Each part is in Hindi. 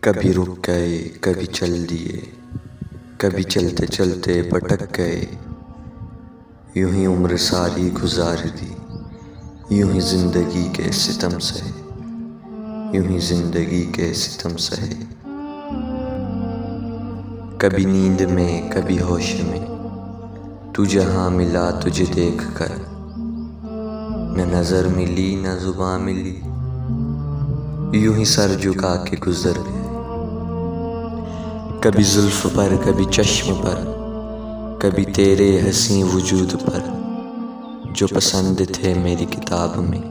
कभी रुक गए, कभी चल दिए, कभी चलते चलते भटक गए। यूं ही उम्र सारी गुजार दी, यूं ही जिंदगी के सितम सहे, यूं ही जिंदगी के सितम सहे। कभी नींद में, कभी होश में, तू जहाँ मिला तुझे देख कर, न नजर मिली न जुबां मिली, यूं ही सर झुका के गुजर गए। कभी जुल्फ पर, कभी चश्म पर, कभी तेरे हंसी वजूद पर, जो पसंद थे मेरी किताब में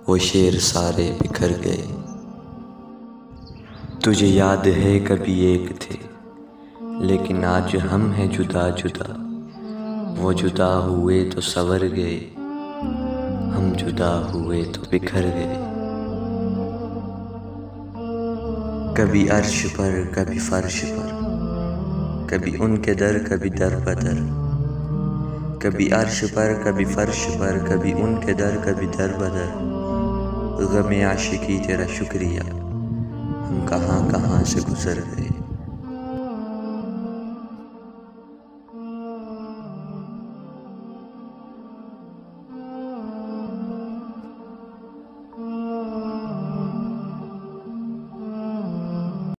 वो शेर सारे बिखर गए। तुझे याद है कभी एक थे, लेकिन आज हम हैं जुदा जुदा। वो जुदा हुए तो संवर गए, हम जुदा हुए तो बिखर गए। कभी अर्श पर, कभी फर्श पर, कभी उनके दर, कभी दर बदर। कभी अर्श पर, कभी फर्श पर, कभी उनके दर, कभी दर बदर। ग़म आशिकी तेरा शुक्रिया, हम कहाँ कहाँ से गुजर गए।